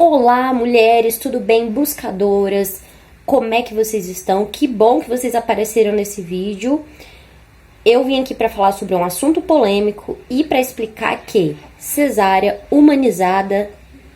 Olá, mulheres, tudo bem? Buscadoras, como é que vocês estão? Que bom que vocês apareceram nesse vídeo. Eu vim aqui para falar sobre um assunto polêmico e para explicar que cesárea humanizada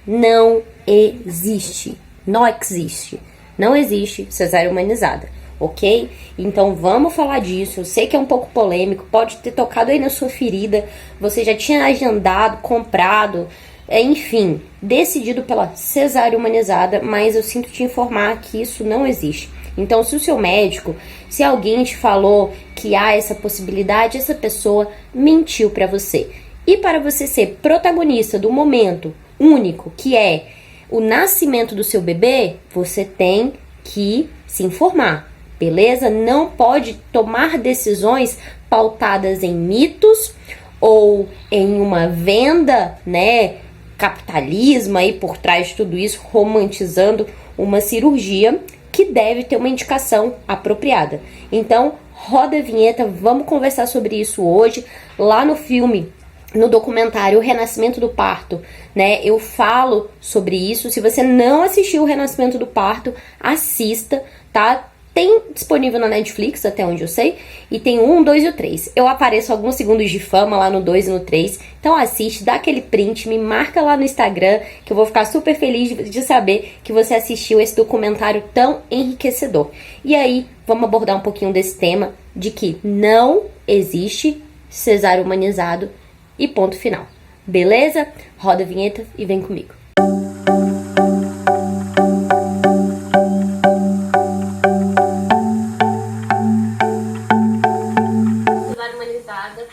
não existe. Não existe. Não existe cesárea humanizada, ok? Então vamos falar disso. Eu sei que é um pouco polêmico, pode ter tocado aí na sua ferida. Você já tinha agendado, comprado, enfim, decidido pela cesárea humanizada, mas eu sinto te informar que isso não existe. Então, se o seu médico, se alguém te falou que há essa possibilidade, essa pessoa mentiu para você. E para você ser protagonista do momento único, que é o nascimento do seu bebê, você tem que se informar, beleza? Não pode tomar decisões pautadas em mitos ou em uma venda, né? Capitalismo aí por trás de tudo isso, romantizando uma cirurgia que deve ter uma indicação apropriada. Então, roda a vinheta, vamos conversar sobre isso hoje. Lá no filme, no documentário O Renascimento do Parto, né, eu falo sobre isso. Se você não assistiu O Renascimento do Parto, assista, tá? Tem disponível na Netflix, até onde eu sei, e tem o 1, 2 e o 3. Eu apareço alguns segundos de fama lá no 2 e no 3, então assiste, dá aquele print, me marca lá no Instagram, que eu vou ficar super feliz de saber que você assistiu esse documentário tão enriquecedor. E aí, vamos abordar um pouquinho desse tema de que não existe cesárea humanizado e ponto final. Beleza? Roda a vinheta e vem comigo.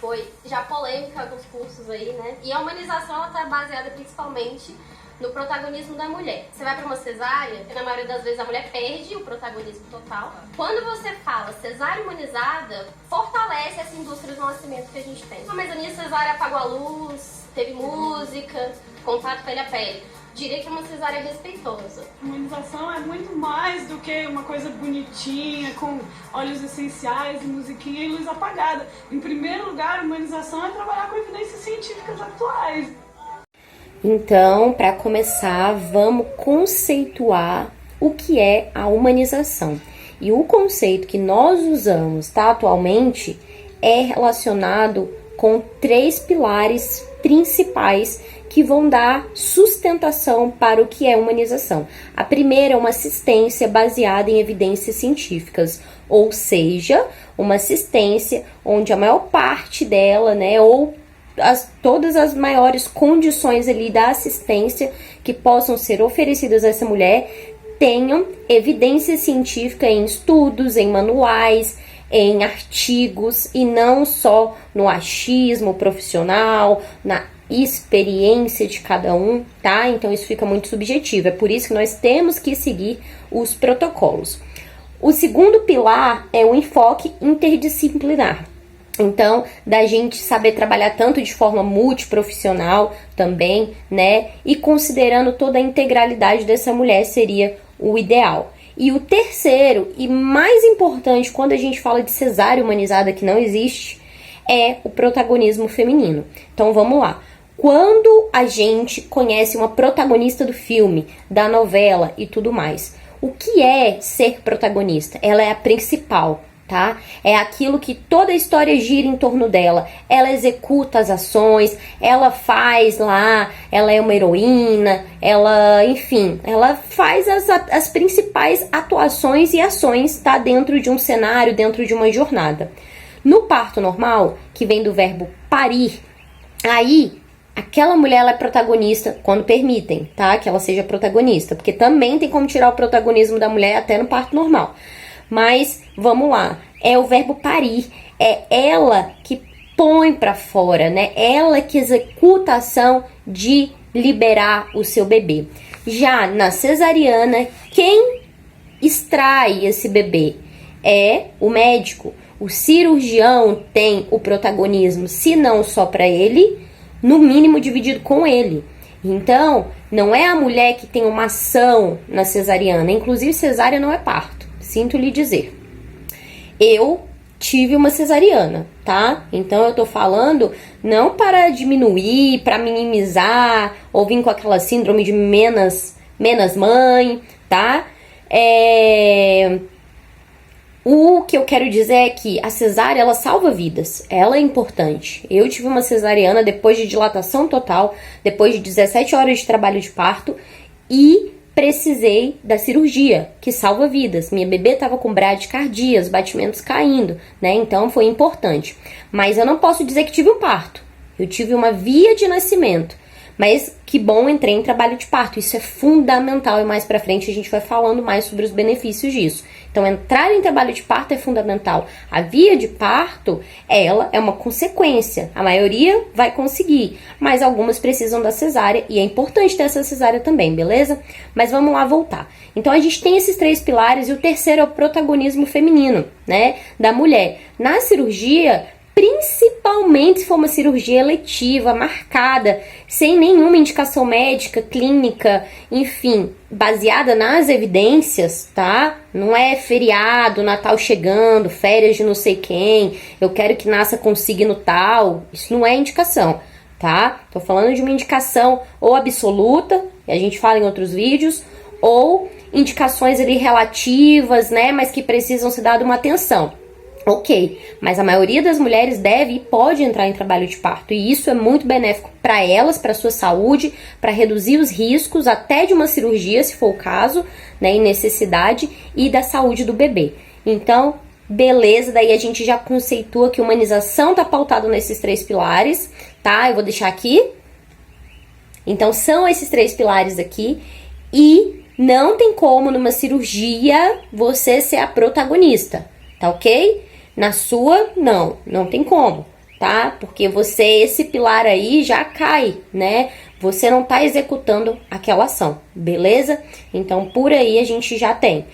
Foi já polêmica alguns cursos aí, né? E a humanização ela tá baseada principalmente no protagonismo da mulher. Você vai para uma cesárea, e na maioria das vezes a mulher perde o protagonismo total. Quando você fala cesárea humanizada, fortalece essa indústria do nascimento que a gente tem. Mas a minha cesárea apagou a luz, teve música, contato pele a pele. Diria que é uma cesárea respeitosa. A humanização é muito mais do que uma coisa bonitinha, com óleos essenciais, musiquinha e luz apagada. Em primeiro lugar, a humanização é trabalhar com evidências científicas atuais. Então, para começar, vamos conceituar o que é a humanização. E o conceito que nós usamos, tá, atualmente é relacionado com 3 pilares principais que vão dar sustentação para o que é humanização. A primeira é uma assistência baseada em evidências científicas, ou seja, uma assistência onde a maior parte dela, né, ou todas as maiores condições ali da assistência que possam ser oferecidas a essa mulher tenham evidência científica em estudos, em manuais, em artigos e não só no achismo profissional, na experiência de cada um, tá? Então isso fica muito subjetivo, é por isso que nós temos que seguir os protocolos. O segundo pilar é o enfoque interdisciplinar. Então, da gente saber trabalhar tanto de forma multiprofissional também, né? E considerando toda a integralidade dessa mulher seria o ideal. E o terceiro e mais importante quando a gente fala de cesárea humanizada que não existe, é o protagonismo feminino. Então vamos lá. Quando a gente conhece uma protagonista do filme, da novela e tudo mais, o que é ser protagonista? Ela é a principal, tá? É aquilo que toda a história gira em torno dela. Ela executa as ações, ela faz lá, ela é uma heroína, ela, enfim, ela faz as principais atuações e ações, tá? Dentro de um cenário, dentro de uma jornada. No parto normal, que vem do verbo parir, aí aquela mulher ela é protagonista quando permitem, tá? Que ela seja protagonista, porque também tem como tirar o protagonismo da mulher até no parto normal. Mas vamos lá, é o verbo parir, é ela que põe pra fora, né? Ela que executa a ação de liberar o seu bebê. Já na cesariana, quem extrai esse bebê é o médico. O cirurgião tem o protagonismo, se não só para ele, no mínimo dividido com ele. Então, não é a mulher que tem uma ação na cesariana. Inclusive, cesárea não é parto, sinto lhe dizer. Eu tive uma cesariana, tá? Então, eu tô falando não para diminuir, para minimizar, ou vir com aquela síndrome de Menas menos mãe, tá? O que eu quero dizer é que a cesárea, ela salva vidas, ela é importante. Eu tive uma cesariana depois de dilatação total, depois de 17 horas de trabalho de parto e precisei da cirurgia, que salva vidas. Minha bebê estava com bradicardia, os batimentos caindo, né? Então foi importante. Mas eu não posso dizer que tive um parto. Eu tive uma via de nascimento. Mas que bom, entrei em trabalho de parto. Isso é fundamental e mais pra frente a gente vai falando mais sobre os benefícios disso. Então, entrar em trabalho de parto é fundamental. A via de parto, ela é uma consequência. A maioria vai conseguir, mas algumas precisam da cesárea e é importante ter essa cesárea também, beleza? Mas vamos lá voltar. Então, a gente tem esses 3 pilares e o terceiro é o protagonismo feminino, né, da mulher. Na cirurgia, principalmente se for uma cirurgia eletiva, marcada, sem nenhuma indicação médica, clínica, enfim, baseada nas evidências, tá? Não é feriado, Natal chegando, férias de não sei quem, eu quero que nasça com signo tal, isso não é indicação, tá? Tô falando de uma indicação ou absoluta, e a gente fala em outros vídeos, ou indicações ali relativas, né, mas que precisam ser dada uma atenção. Ok, mas a maioria das mulheres deve e pode entrar em trabalho de parto e isso é muito benéfico para elas, para sua saúde, para reduzir os riscos até de uma cirurgia, se for o caso, né, em necessidade, e da saúde do bebê. Então, beleza, daí a gente já conceitua que humanização tá pautado nesses 3 pilares, tá? Eu vou deixar aqui. Então, são esses 3 pilares aqui e não tem como numa cirurgia você ser a protagonista, tá ok? Na sua, não tem como, tá? Porque esse pilar aí já cai, né? Você não tá executando aquela ação, beleza? Então, por aí a gente já tem.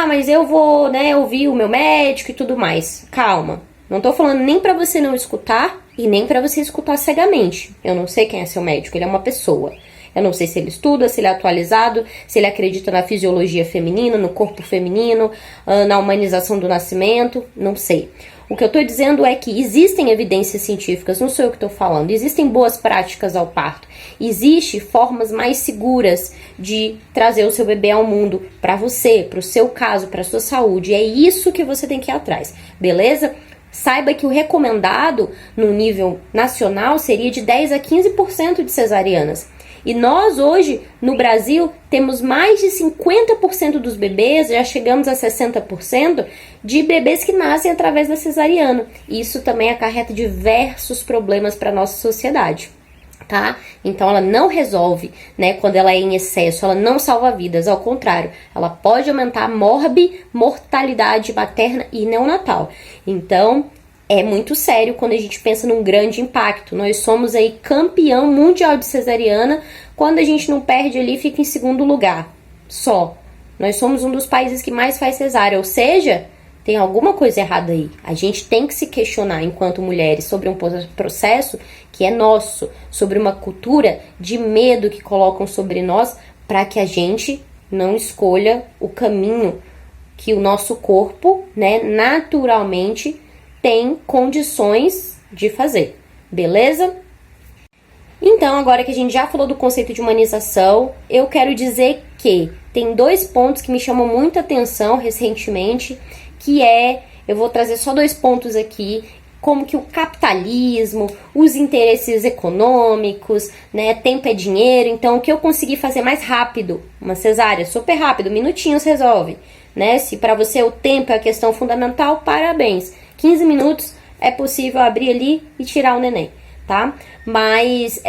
Mas eu vou, né, ouvir o meu médico e tudo mais. Calma, não tô falando nem pra você não escutar e nem pra você escutar cegamente. Eu não sei quem é seu médico, ele é uma pessoa. Eu não sei se ele estuda, se ele é atualizado, se ele acredita na fisiologia feminina, no corpo feminino, na humanização do nascimento, não sei. O que eu tô dizendo é que existem evidências científicas, não sou eu que tô falando, existem boas práticas ao parto, existem formas mais seguras de trazer o seu bebê ao mundo para você, para o seu caso, para a sua saúde, é isso que você tem que ir atrás, beleza? Saiba que o recomendado no nível nacional seria de 10 a 15% de cesarianas. E nós hoje, no Brasil, temos mais de 50% dos bebês, já chegamos a 60%, de bebês que nascem através da cesariana. E isso também acarreta diversos problemas para a nossa sociedade, tá? Então ela não resolve, né, quando ela é em excesso, ela não salva vidas, ao contrário, ela pode aumentar a mortalidade materna e neonatal. Então, é muito sério quando a gente pensa num grande impacto. Nós somos aí campeão mundial de cesariana, quando a gente não perde ali fica em segundo lugar, só. Nós somos um dos países que mais faz cesárea, ou seja, tem alguma coisa errada aí. A gente tem que se questionar enquanto mulheres sobre um processo que é nosso, sobre uma cultura de medo que colocam sobre nós para que a gente não escolha o caminho que o nosso corpo, né, naturalmente tem condições de fazer, beleza? Então, agora que a gente já falou do conceito de humanização, eu quero dizer que tem 2 pontos que me chamam muita atenção recentemente, que eu vou trazer só 2 pontos aqui, como que o capitalismo, os interesses econômicos, né, tempo é dinheiro, então o que eu consegui fazer mais rápido, uma cesárea, super rápido, minutinhos resolve, né, se para você o tempo é a questão fundamental, parabéns, 15 minutos é possível abrir ali e tirar o neném, tá? Mas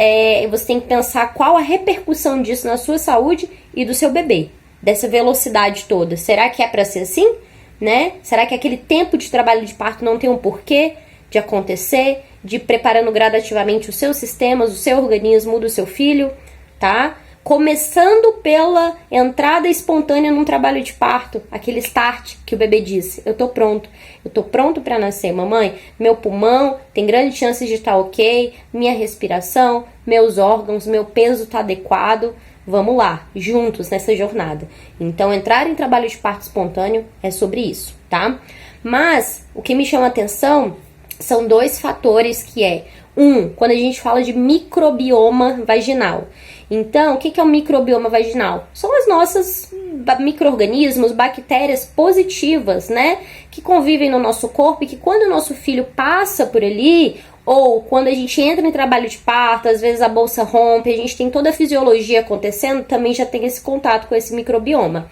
você tem que pensar qual a repercussão disso na sua saúde e do seu bebê, dessa velocidade toda. Será que é pra ser assim, né? Será que aquele tempo de trabalho de parto não tem um porquê de acontecer, de ir preparando gradativamente os seus sistemas, o seu organismo, do seu filho, tá? Começando pela entrada espontânea num trabalho de parto, aquele start que o bebê disse, eu tô pronto para nascer, mamãe, meu pulmão tem grandes chances de estar ok, minha respiração, meus órgãos, meu peso tá adequado, vamos lá, juntos nessa jornada. Então, entrar em trabalho de parto espontâneo é sobre isso, tá? Mas, o que me chama a atenção são 2 fatores que quando a gente fala de microbioma vaginal. Então, o que é o microbioma vaginal? São as nossas micro-organismos, bactérias positivas, né? Que convivem no nosso corpo e que quando o nosso filho passa por ali, ou quando a gente entra em trabalho de parto, às vezes a bolsa rompe, a gente tem toda a fisiologia acontecendo, também já tem esse contato com esse microbioma.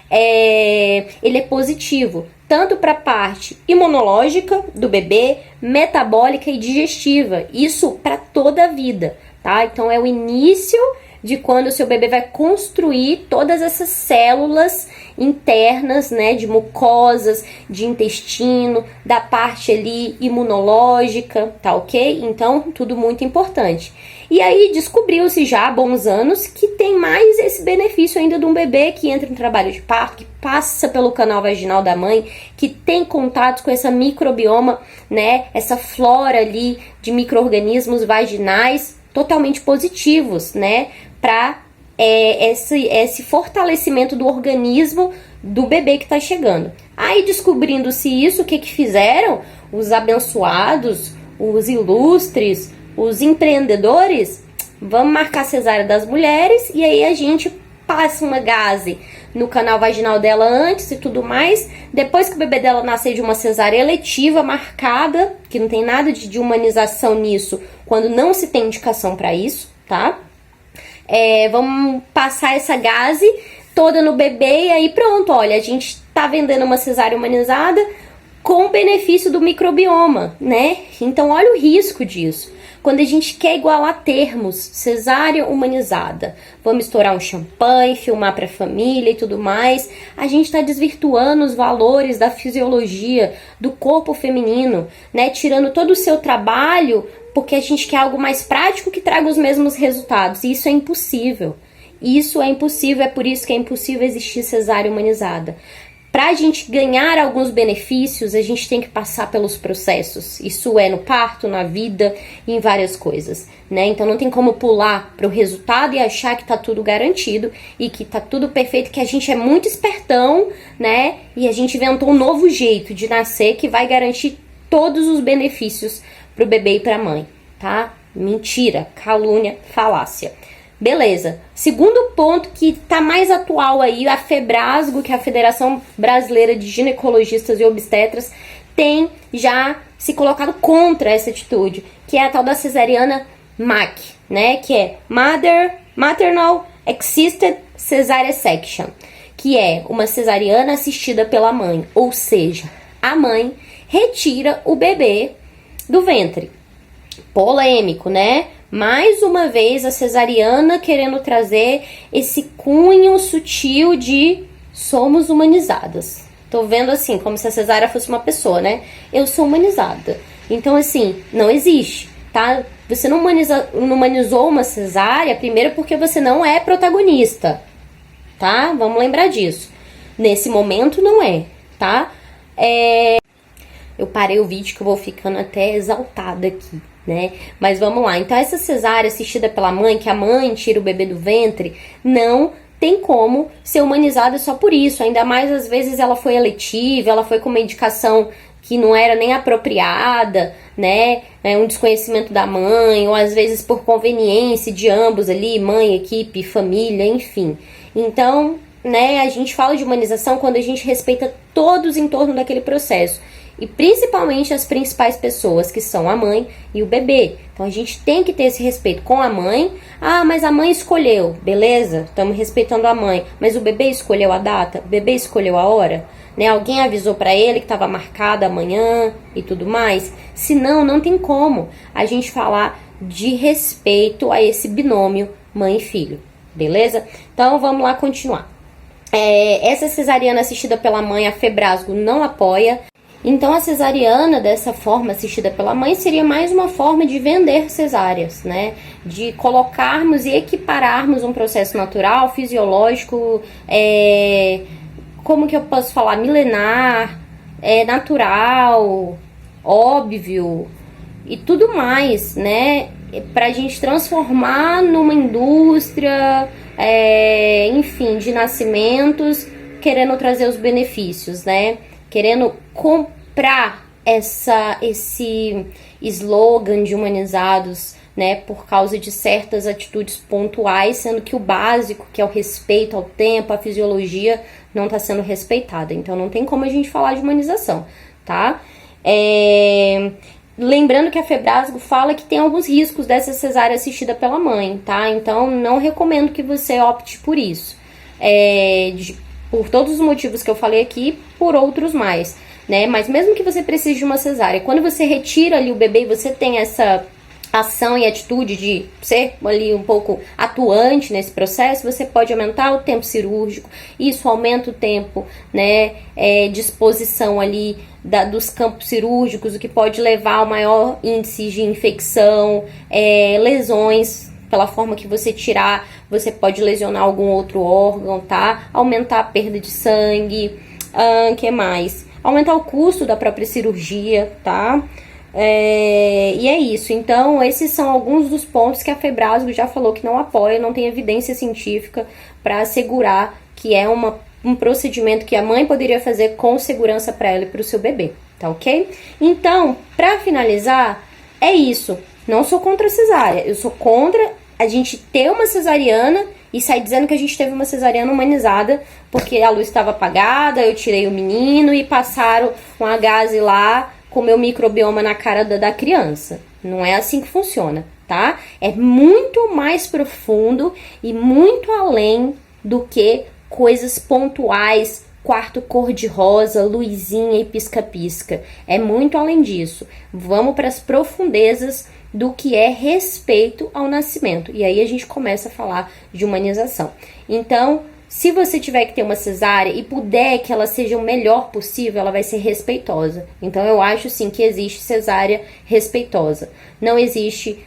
Ele é positivo, tanto para a parte imunológica do bebê, metabólica e digestiva, isso para toda a vida, tá? Então é o início de quando o seu bebê vai construir todas essas células internas, né, de mucosas, de intestino, da parte ali imunológica, tá ok? Então, tudo muito importante. E aí, descobriu-se já há bons anos que tem mais esse benefício ainda de um bebê que entra em trabalho de parto, que passa pelo canal vaginal da mãe, que tem contato com essa microbioma, né, essa flora ali de micro-organismos vaginais totalmente positivos, né, para esse fortalecimento do organismo do bebê que está chegando. Aí, descobrindo-se isso, o que fizeram? Os abençoados, os ilustres, os empreendedores, vamos marcar a cesárea das mulheres e aí a gente passa uma gaze no canal vaginal dela antes e tudo mais. Depois que o bebê dela nascer de uma cesárea eletiva marcada, que não tem nada de humanização nisso, quando não se tem indicação para isso, tá? Vamos passar essa gaze toda no bebê e aí pronto, olha, a gente tá vendendo uma cesárea humanizada com o benefício do microbioma, né? Então olha o risco disso. Quando a gente quer igualar termos, cesárea humanizada, vamos estourar um champanhe, filmar para a família e tudo mais, a gente está desvirtuando os valores da fisiologia do corpo feminino, né? Tirando todo o seu trabalho porque a gente quer algo mais prático que traga os mesmos resultados. E isso é impossível. Isso é impossível, é por isso que é impossível existir cesárea humanizada. Para a gente ganhar alguns benefícios, a gente tem que passar pelos processos. Isso é no parto, na vida e em várias coisas, né? Então não tem como pular para o resultado e achar que tá tudo garantido e que tá tudo perfeito, que a gente é muito espertão, né? E a gente inventou um novo jeito de nascer que vai garantir todos os benefícios pro bebê e pra mãe, tá? Mentira, calúnia, falácia. Beleza. Segundo ponto que tá mais atual aí, a FEBRASGO, que é a Federação Brasileira de Ginecologistas e Obstetras, tem já se colocado contra essa atitude, que é a tal da cesariana MAC, né? Que é Maternal Assisted Cesarean Section, que é uma cesariana assistida pela mãe, ou seja, a mãe retira o bebê do ventre. Polêmico, né? Mais uma vez a cesariana querendo trazer esse cunho sutil de somos humanizadas. Tô vendo assim, como se a cesárea fosse uma pessoa, né? Eu sou humanizada. Então, assim, não existe, tá? Você não humanizou uma cesárea, primeiro porque você não é protagonista, tá? Vamos lembrar disso. Nesse momento não é, tá? Eu parei o vídeo que eu vou ficando até exaltada aqui, né? Mas vamos lá. Então essa cesárea assistida pela mãe, que a mãe tira o bebê do ventre, não tem como ser humanizada só por isso. Ainda mais às vezes ela foi eletiva, ela foi com uma indicação que não era nem apropriada, né? Um desconhecimento da mãe, ou às vezes por conveniência de ambos ali, mãe, equipe, família, enfim. Então, né, a gente fala de humanização quando a gente respeita todos em torno daquele processo. E principalmente as principais pessoas, que são a mãe e o bebê. Então a gente tem que ter esse respeito com a mãe. Ah, mas a mãe escolheu. Beleza, estamos respeitando a mãe. Mas o bebê escolheu a data? O bebê escolheu a hora? Né? Alguém avisou para ele que estava marcada amanhã e tudo mais? Senão, não tem como a gente falar de respeito a esse binômio mãe e filho. Beleza? Então vamos lá continuar. Essa cesariana assistida pela mãe, a FEBRASGO não apoia. Então a cesariana dessa forma assistida pela mãe seria mais uma forma de vender cesáreas, né? De colocarmos e equipararmos um processo natural, fisiológico, como que eu posso falar? Milenar, natural, óbvio e tudo mais, né? Pra gente transformar numa indústria, enfim, de nascimentos, querendo trazer os benefícios, né? Querendo comprar esse slogan de humanizados né, por causa de certas atitudes pontuais, sendo que o básico, que é o respeito ao tempo, a fisiologia, não está sendo respeitada. Então não tem como a gente falar de humanização, tá? Lembrando que a Febrasgo fala que tem alguns riscos dessa cesárea assistida pela mãe, tá? Então não recomendo que você opte por isso. Por todos os motivos que eu falei aqui, por outros mais, né? Mas mesmo que você precise de uma cesárea, quando você retira ali o bebê e você tem essa ação e atitude de ser ali um pouco atuante nesse processo, você pode aumentar o tempo cirúrgico, isso aumenta o tempo, né, de exposição ali dos campos cirúrgicos, o que pode levar ao maior índice de infecção, lesões. Pela forma que você tirar, você pode lesionar algum outro órgão, tá? Aumentar a perda de sangue, que mais? Aumentar o custo da própria cirurgia, tá? E é isso. Então, esses são alguns dos pontos que a Febrasgo já falou que não apoia, não tem evidência científica para assegurar que é um procedimento que a mãe poderia fazer com segurança para ela e para o seu bebê, tá ok? Então, para finalizar, é isso. Não sou contra a cesárea, eu sou contra a gente ter uma cesariana e sair dizendo que a gente teve uma cesariana humanizada porque a luz estava apagada, eu tirei o menino e passaram uma gaze lá com o meu microbioma na cara da criança. Não é assim que funciona, tá? É muito mais profundo e muito além do que coisas pontuais, quarto cor-de-rosa, luzinha e pisca-pisca. É muito além disso. Vamos para as profundezas do que é respeito ao nascimento. E aí a gente começa a falar de humanização. Então, se você tiver que ter uma cesárea e puder que ela seja o melhor possível, ela vai ser respeitosa. Então, eu acho sim que existe cesárea respeitosa. Não existe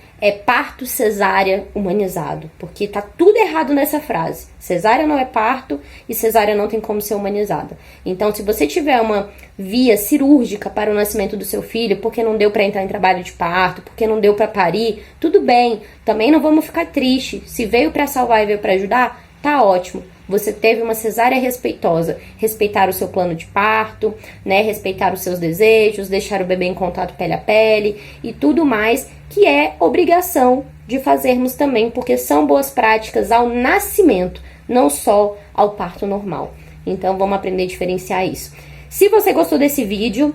parto cesárea humanizado, porque tá tudo errado nessa frase. Cesárea não é parto e cesárea não tem como ser humanizada. Então, se você tiver uma via cirúrgica para o nascimento do seu filho, porque não deu para entrar em trabalho de parto, porque não deu para parir, tudo bem. Também não vamos ficar tristes. Se veio para salvar e veio para ajudar, tá ótimo. Você teve uma cesárea respeitosa, respeitar o seu plano de parto, né, respeitar os seus desejos, deixar o bebê em contato pele a pele e tudo mais, que é obrigação de fazermos também, porque são boas práticas ao nascimento, não só ao parto normal. Então vamos aprender a diferenciar isso. Se você gostou desse vídeo,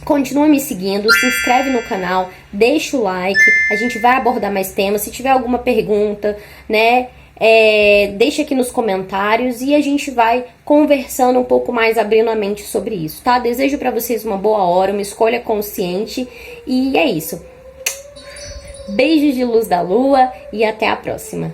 continua me seguindo, se inscreve no canal, deixa o like, a gente vai abordar mais temas. Se tiver alguma pergunta, né, deixa aqui nos comentários e a gente vai conversando um pouco mais, abrindo a mente sobre isso, tá? Desejo pra vocês uma boa hora, uma escolha consciente e é isso. Beijos de luz da lua e até a próxima.